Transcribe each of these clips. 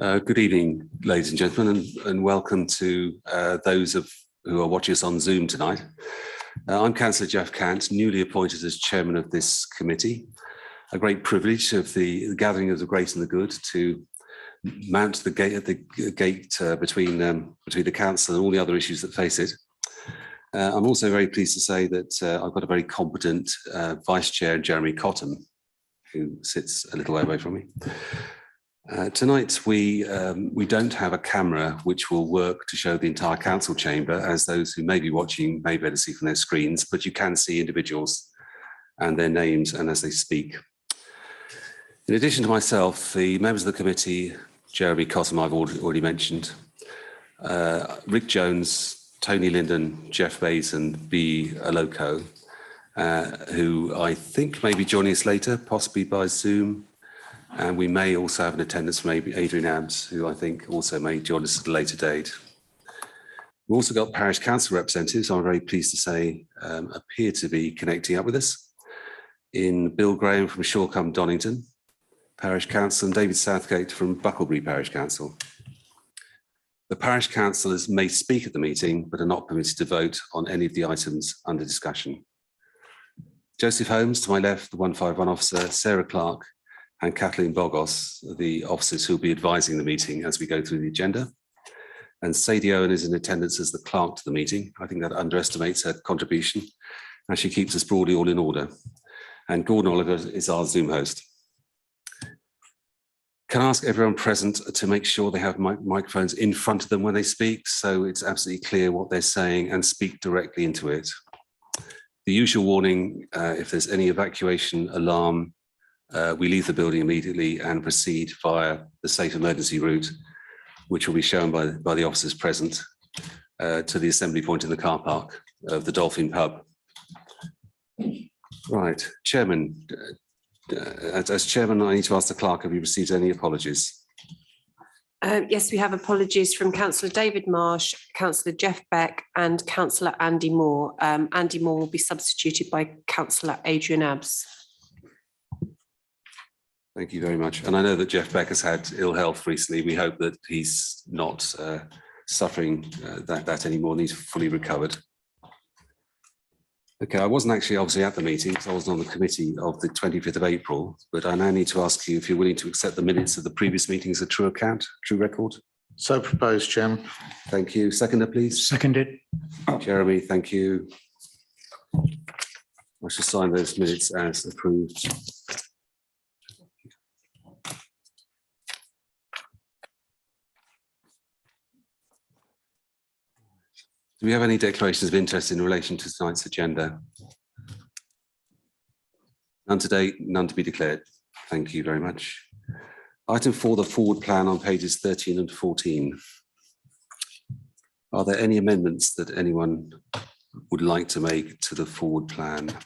Good evening, ladies and gentlemen, and welcome to those who are watching us on Zoom tonight. I'm Councillor Jeff Cant, newly appointed as chairman of this committee. A great privilege of the gathering of the great and the good to mount the gate at the gate between the council and all the other issues that face it. I'm also very pleased to say that I've got a very competent vice chair, Jeremy Cottam, who sits a little way away from me. Tonight we don't have a camera which will work to show the entire council chamber, as those who may be watching may be able to see from their screens, but you can see individuals and their names and as they speak. In addition to myself, the members of the committee, Jeremy Cottam, I've already mentioned, Rick Jones, Tony Linden, Jeff Bays and B. Aloko, who I think may be joining us later, possibly by Zoom. And we may also have an attendance from Adrian Abbs, who I think also may join us at a later date. We've also got parish council representatives, I'm very pleased to say, appear to be connecting up with us. In Bill Graham from Shawcombe Donington Parish Council and David Southgate from Bucklebury Parish Council. The parish councillors may speak at the meeting, but are not permitted to vote on any of the items under discussion. Joseph Holmes, to my left, the 151 officer, Sarah Clark, and Kathleen Bogos, the officers who will be advising the meeting as we go through the agenda. And Sadie Owen is in attendance as the clerk to the meeting. I think that underestimates her contribution, and she keeps us broadly all in order. And Gordon Oliver is our Zoom host. Can I ask everyone present to make sure they have microphones in front of them when they speak, so it's absolutely clear what they're saying, and speak directly into it. The usual warning, if there's any evacuation alarm, we leave the building immediately and proceed via the safe emergency route, which will be shown by the officers present, to the assembly point in the car park of the Dolphin Pub. Right, Chairman, as Chairman, I need to ask the clerk, have you received any apologies? Yes, we have apologies from Councillor David Marsh, Councillor Jeff Beck and Councillor Andy Moore. Andy Moore will be substituted by Councillor Adrian Abbs. Thank you very much. And I know that Jeff Beck has had ill health recently. We hope that he's not suffering that anymore and he's fully recovered. Okay, I wasn't actually obviously at the meeting because I wasn't on the committee of the 25th of April, but I now need to ask you if you're willing to accept the minutes of the previous meeting as a true account, true record. So proposed, Chairman. Thank you. Seconder, please. Seconded. Jeremy, thank you. I shall sign those minutes as approved. Do we have any declarations of interest in relation to tonight's agenda? None today, none to be declared. Thank you very much. Item 4, the forward plan on pages 13 and 14. Are there any amendments that anyone would like to make to the forward plan?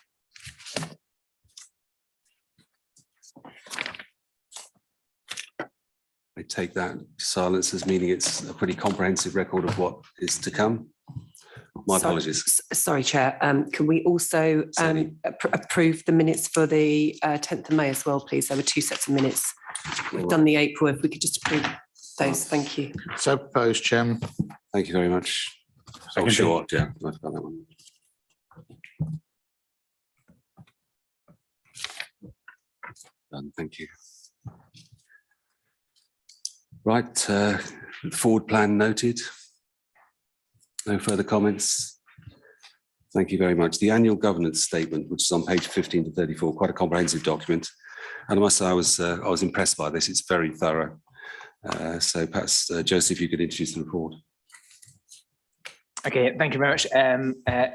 I take that silence as meaning it's a pretty comprehensive record of what is to come. My apologies. Sorry, Chair. Can we also approve the minutes for the 10th of May as well, please? There were 2 sets of minutes. We've done the April. If we could just approve those. Thank you. So proposed, Chairman. Thank you very much. Oh, sure. Yeah, I've got that one. Done. Thank you. Right. Forward plan noted. No further comments. Thank you very much. The annual governance statement, which is on page 15 to 34, quite a comprehensive document. And I must say I was impressed by this. It's very thorough. So perhaps, Joseph, you could introduce the report. Okay, thank you very much,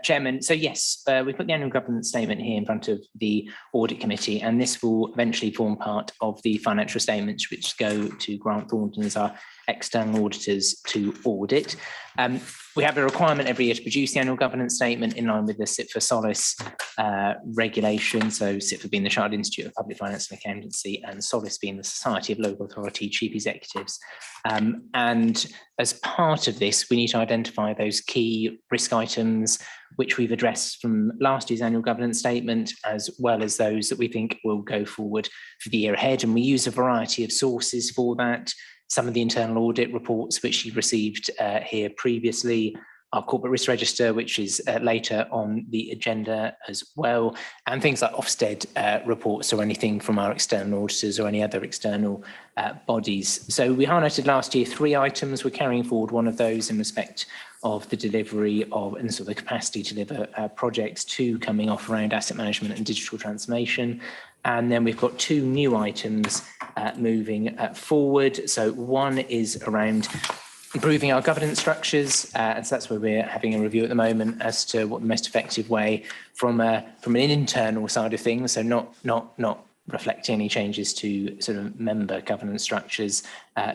Chairman. So yes, we put the annual governance statement here in front of the audit committee, and this will eventually form part of the financial statements which go to Grant Thornton as our external auditors to audit. We have a requirement every year to produce the annual governance statement in line with the Sit for Solace regulation. So Sit for being the Chartered Institute of Public Finance and Accountancy, and Solace being the Society of Local Authority Chief Executives. And as part of this, we need to identify those key risk items which we've addressed from last year's annual governance statement, as well as those that we think will go forward for the year ahead. And we use a variety of sources for that, some of the internal audit reports which you received here previously, our corporate risk register, which is later on the agenda as well, and things like Ofsted reports or anything from our external auditors or any other external bodies. So we highlighted last year 3 items. We're carrying forward one of those in respect of the delivery of and sort of the capacity to deliver projects, 2 coming off around asset management and digital transformation. And then we've got 2 new items moving forward. So one is around improving our governance structures, and so that's where we're having a review at the moment as to what the most effective way from an internal side of things, so not reflecting any changes to sort of member governance structures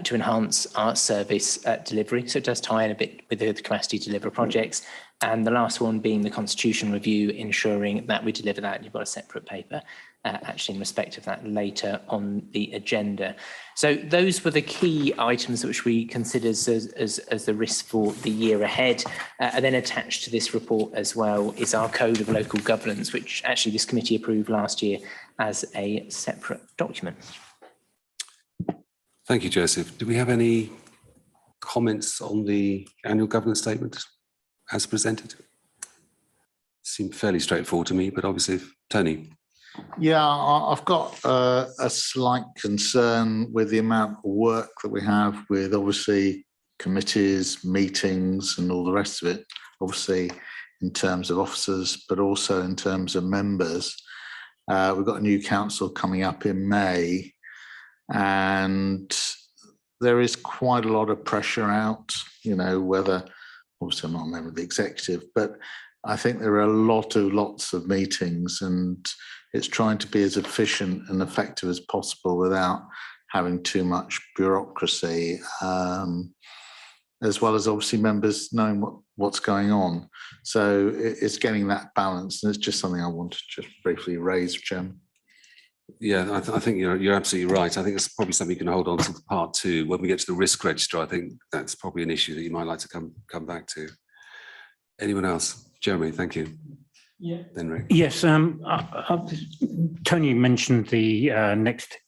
to enhance our service delivery. So it does tie in a bit with the capacity to deliver projects. And the last one being the constitution review, ensuring that we deliver that. And you've got a separate paper actually in respect of that later on the agenda. So those were the key items which we consider as the risk for the year ahead. And then attached to this report as well is our Code of Local Governance, which actually this committee approved last year as a separate document. Thank you, Joseph. Do we have any comments on the annual governance statement as presented? Seemed fairly straightforward to me, but obviously, Tony. Yeah, I've got a slight concern with the amount of work that we have with obviously committees, meetings and all the rest of it, obviously in terms of officers, but also in terms of members. We've got a new council coming up in May, and there is quite a lot of pressure out, you know, whether, obviously I'm not a member of the executive, but I think there are lots of meetings, and it's trying to be as efficient and effective as possible without having too much bureaucracy, as well as obviously members knowing what's going on. So it's getting that balance, and it's just something I want to just briefly raise, Chairman. Yeah, I think you're absolutely right. I think it's probably something you can hold on to part 2. When we get to the risk register, I think that's probably an issue that you might like to come back to. Anyone else? Jeremy, thank you. Yeah. Then Rick. Yes, Tony mentioned the next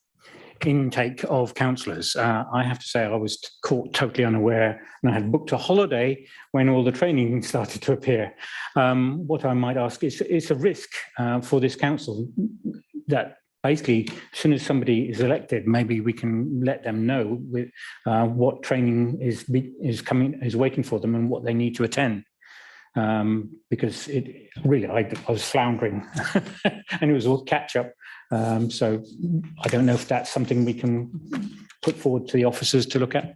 intake of councillors. I have to say I was caught totally unaware, and I had booked a holiday when all the training started to appear. What I might ask is, it's a risk for this council that basically as soon as somebody is elected, maybe we can let them know with what training is waiting for them and what they need to attend. Because it really, I was floundering and it was all catch up. So I don't know if that's something we can put forward to the officers to look at.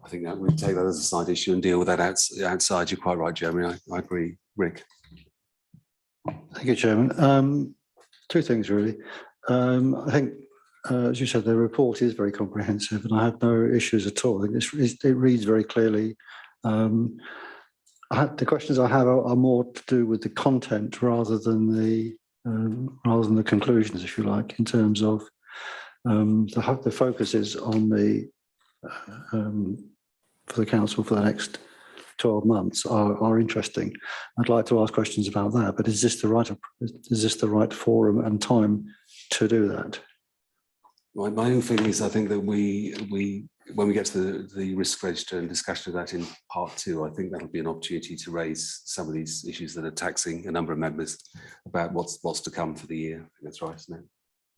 I think that we take that as a side issue and deal with that outside. You're quite right, Jeremy. I agree. Rick. Thank you, Chairman. 2 things really. I think, as you said, the report is very comprehensive, and I have no issues at all. I think it reads very clearly. The questions I have are more to do with the content rather than the conclusions, if you like, in terms of the focus is on the for the council for the next 12 months are interesting. I'd like to ask questions about that, but is this the right forum and time to do that? My own feeling is I think that when we get to the risk register and discussion of that in part 2, I think that'll be an opportunity to raise some of these issues that are taxing a number of members about what's to come for the year. I think that's right, isn't it,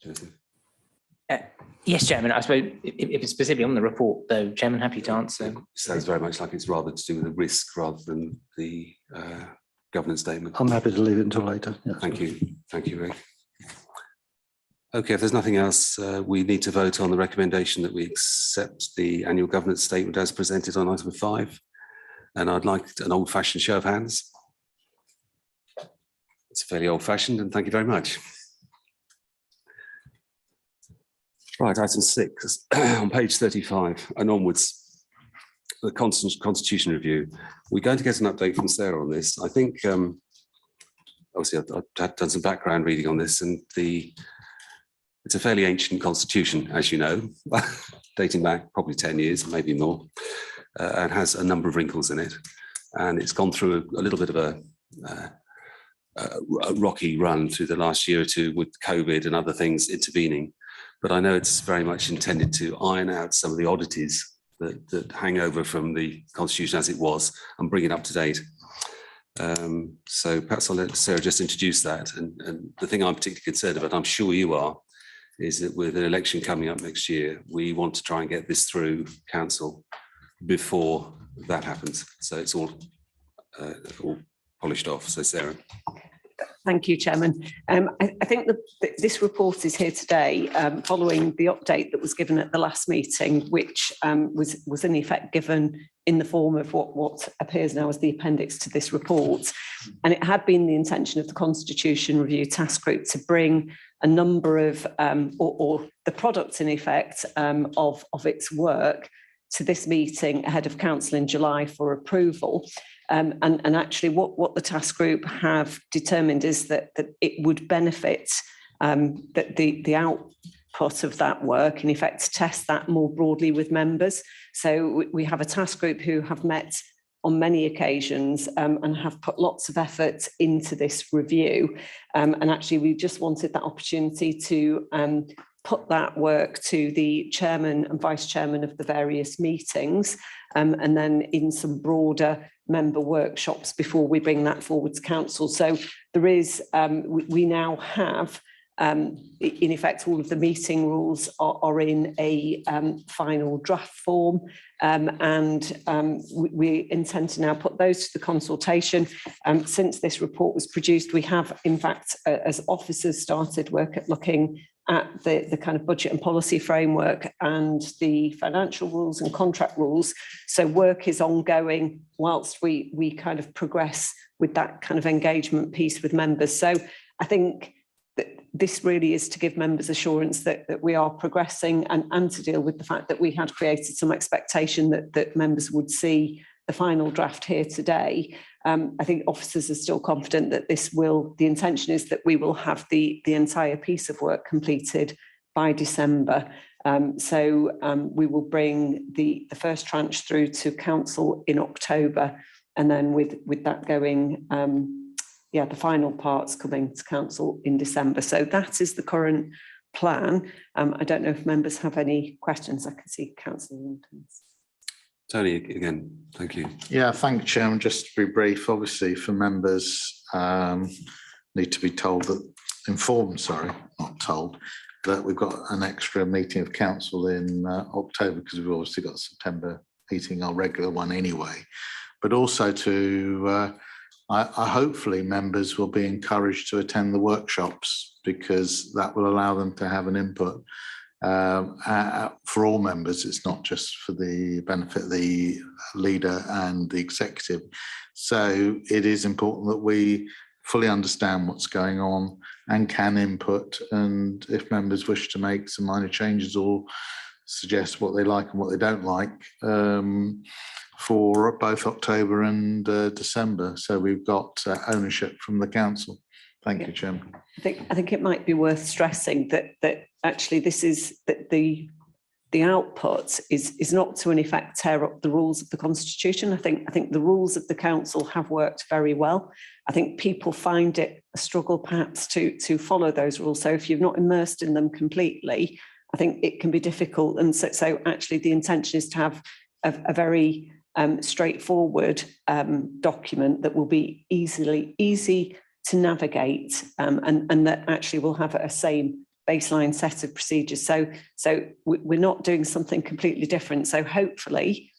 Joseph? Yes, Chairman. I suppose if it's specifically on the report, though, Chairman, happy to answer. It sounds very much like it's rather to do with the risk rather than the governance statement. I'm happy to leave it until later. Yes. Thank you, Rick. Okay, if there's nothing else, we need to vote on the recommendation that we accept the annual governance statement as presented on item 5. And I'd like an old-fashioned show of hands. It's fairly old-fashioned, and thank you very much. Right, item 6, on page 35 and onwards, the constitution review. We're going to get an update from Sarah on this. I think, obviously, I've done some background reading on this, and it's a fairly ancient constitution, as you know, dating back probably 10 years, maybe more, and has a number of wrinkles in it. And it's gone through a little bit of a rocky run through the last year or 2 with COVID and other things intervening. But I know it's very much intended to iron out some of the oddities that hangover from the constitution as it was and bring it up to date. So perhaps I'll let Sarah just introduce that. And the thing I'm particularly concerned about, I'm sure you are, is that with an election coming up next year, we want to try and get this through council before that happens. So it's all polished off. So Sarah. Thank you, Chairman. I think that this report is here today following the update that was given at the last meeting, which was in effect given in the form of what appears now as the appendix to this report. And it had been the intention of the Constitution Review Task Group to bring a number of, or the product in effect of its work to this meeting ahead of council in July for approval. And actually what the task group have determined is that it would benefit that the output of that work, in effect, to test that more broadly with members. So we have a task group who have met on many occasions and have put lots of effort into this review. And actually, we just wanted that opportunity to put that work to the chairman and vice chairman of the various meetings, and then in some broader member workshops before we bring that forward to council. So there is, we now have, in effect, all of the meeting rules are in a final draft form, and we intend to now put those to the consultation. Since this report was produced, we have, in fact, as officers, started work at looking at the kind of budget and policy framework and the financial rules and contract rules. So work is ongoing whilst we kind of progress with that kind of engagement piece with members. So I think that this really is to give members assurance that we are progressing and to deal with the fact that we had created some expectation that members would see the final draft here today. I think officers are still confident that the intention is that we will have the entire piece of work completed by December. So we will bring the first tranche through to council in October, and then with that going, the final parts coming to council in December. So that is the current plan. I don't know if members have any questions. I can see Councillor Linton's. Tony, again, thank you. Yeah, thank you, Chairman. Just to be brief, obviously for members need to be informed, not told, that we've got an extra meeting of council in October, because we've obviously got September meeting, our regular one anyway. But also to, hopefully members will be encouraged to attend the workshops, because that will allow them to have an input. For all members, it's not just for the benefit of the leader and the executive. So it is important that we fully understand what's going on and can input, and if members wish to make some minor changes or suggest what they like and what they don't like, for both October and December. So we've got ownership from the council. Thank you, Chairman. I think it might be worth stressing that actually this is that the output is not to in effect tear up the rules of the Constitution. I think the rules of the council have worked very well. I think people find it a struggle perhaps to follow those rules. So if you're not immersed in them completely, I think it can be difficult. And so actually the intention is to have a very straightforward document that will be easy to navigate, and that actually will have a same baseline set of procedures. So we're not doing something completely different. So hopefully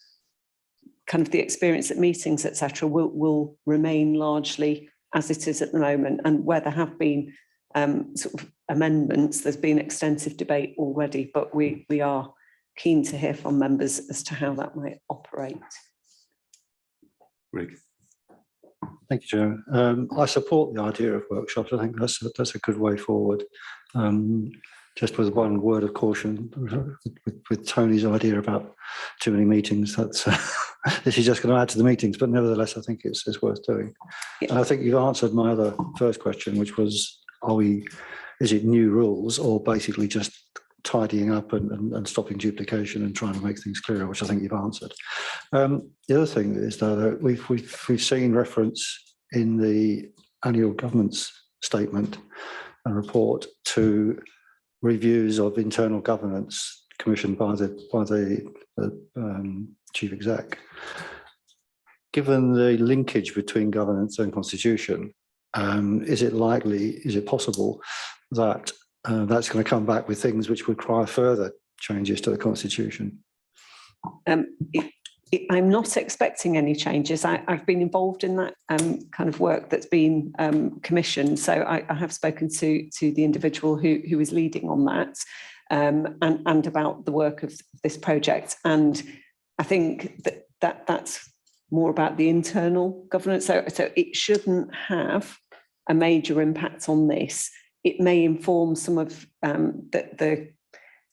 kind of the experience at meetings, etc., will remain largely as it is at the moment. And where there have been sort of amendments, there's been extensive debate already, but we are keen to hear from members as to how that might operate. Rick. Thank you, Chair. I support the idea of workshops. I think that's a good way forward. Just with one word of caution, with Tony's idea about too many meetings, that's this is just going to add to the meetings. But nevertheless, I think it's worth doing. Yeah. And I think you've answered my other first question, which was, is it new rules or basically just tidying up and stopping duplication and trying to make things clearer, which I think you've answered. The other thing is that we've seen reference in the annual government's statement and report to reviews of internal governance commissioned by the chief exec. Given the linkage between governance and constitution, is it possible that that's going to come back with things which require further changes to the constitution? I'm not expecting any changes. I've been involved in that kind of work that's been commissioned. So I have spoken to the individual who is leading on that and about the work of this project. And I think that's more about the internal governance. So it shouldn't have a major impact on this. It may inform some of the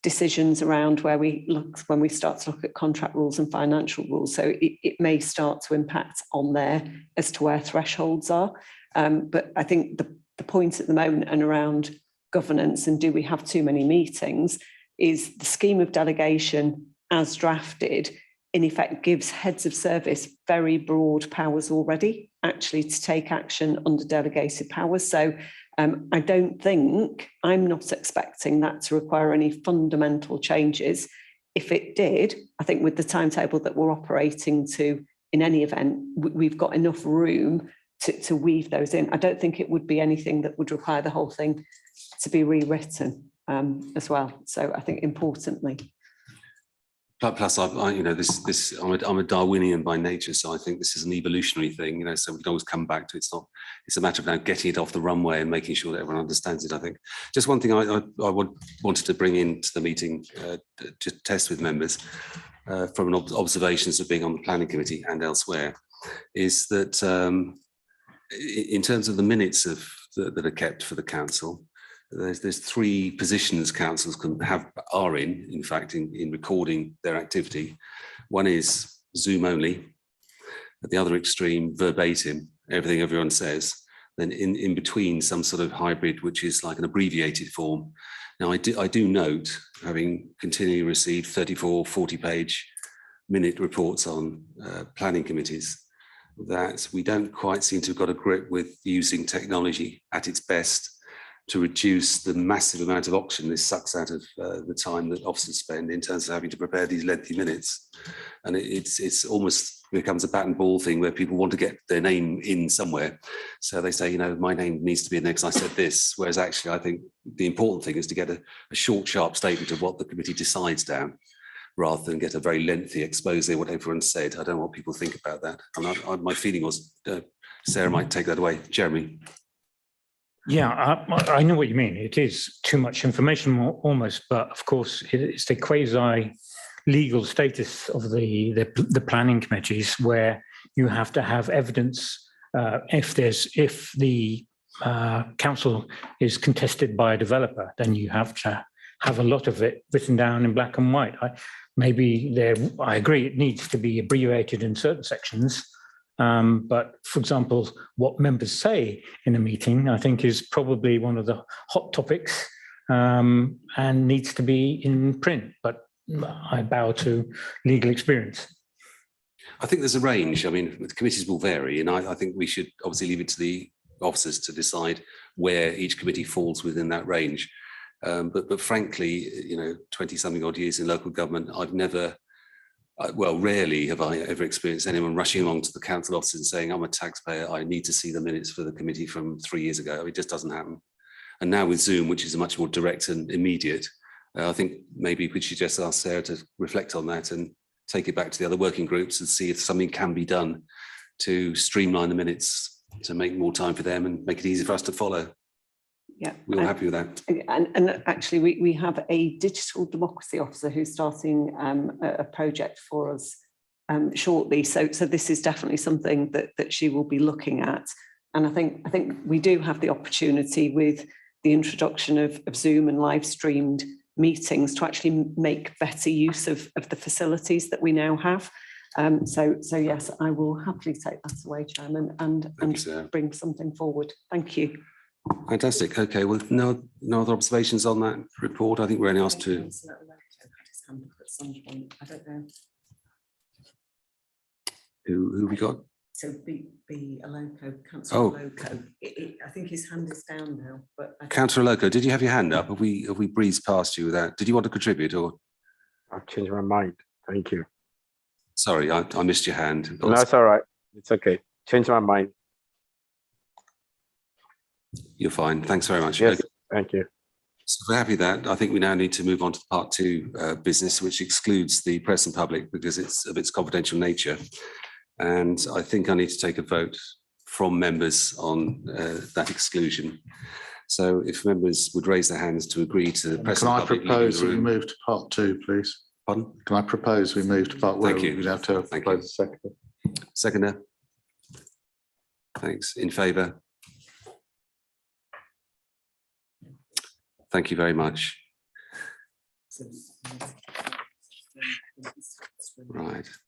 decisions around where when we start to look at contract rules and financial rules. So it may start to impact on there as to where thresholds are. But I think the point at the moment and around governance and do we have too many meetings is the scheme of delegation as drafted in effect gives heads of service very broad powers already actually to take action under delegated powers. So I'm not expecting that to require any fundamental changes. If it did, I think with the timetable that we're operating to, in any event, we've got enough room to weave those in. I don't think it would be anything that would require the whole thing to be rewritten as well. So I think importantly. Plus, I'm a Darwinian by nature, so I think this is an evolutionary thing, so we can always come back to it. It's a matter of now getting it off the runway and making sure that everyone understands it, I think. Just one thing I wanted to bring into the meeting, to test with members from observations of being on the planning committee and elsewhere, is that in terms of the minutes that are kept for the council, there's three positions councils are in fact, in recording their activity. One is Zoom only, at the other extreme, verbatim, everything everyone says. Then in between, some sort of hybrid, which is like an abbreviated form. Now, I do note, having continually received 34, 40-page minute reports on planning committees, that we don't quite seem to have got a grip with using technology at its best to reduce the massive amount of oxygen this sucks out of the time that officers spend in terms of having to prepare these lengthy minutes. And it's almost becomes a bat and ball thing where people want to get their name in somewhere. So they say, my name needs to be in there because I said this. Whereas actually, I think the important thing is to get a short, sharp statement of what the committee decides down, rather than get a very lengthy expose of what everyone said. I don't know what people think about that. And my feeling was, Sarah might take that away. Jeremy. Yeah, I know what you mean. It is too much information almost, but of course it's the quasi-legal status of the planning committees where you have to have evidence if the council is contested by a developer, then you have to have a lot of it written down in black and white. I agree it needs to be abbreviated in certain sections. But for example, what members say in a meeting, I think is probably one of the hot topics and needs to be in print, but I bow to legal experience. I think there's a range. I mean, the committees will vary, and I think we should obviously leave it to the officers to decide where each committee falls within that range. But frankly, 20-something odd years in local government, rarely have I ever experienced anyone rushing along to the council offices and saying, I'm a taxpayer, I need to see the minutes for the committee from 3 years ago. It just doesn't happen. And now with Zoom, which is a much more direct and immediate, I think maybe we should just ask Sarah to reflect on that and take it back to the other working groups and see if something can be done to streamline the minutes, to make more time for them and make it easy for us to follow. Yeah, we're all happy with that. And actually, we have a digital democracy officer who's starting a project for us shortly. So this is definitely something that she will be looking at. And I think we do have the opportunity with the introduction of Zoom and live streamed meetings to actually make better use of the facilities that we now have. So yes, I will happily take that away, Chairman, and bring something forward. Thank you. Fantastic. Okay, well, no other observations on that report. I think we're only asked to. I don't know. Who we got? So be Aloko, Councillor Aloko. I think his hand is down now. But Councillor Aloko, did you have your hand up? Have we breezed past you with that? Did you want to contribute or? I've changed my mind. Thank you. Sorry, I missed your hand. No, it's all right. It's okay. Change my mind. You're fine. Thanks very much. Yes, thank you. So if we're happy with that, I think we now need to move on to part two business, which excludes the press and public because it's of its confidential nature. And I think I need to take a vote from members on that exclusion. So if members would raise their hands to agree to the press Can and I public leaving propose the that we room. move to part two, please? Pardon? Can I propose we move to part where Thank you. we'd have to Thank propose you. a second? Seconder? Thanks. In favour? Thank you very much. Right.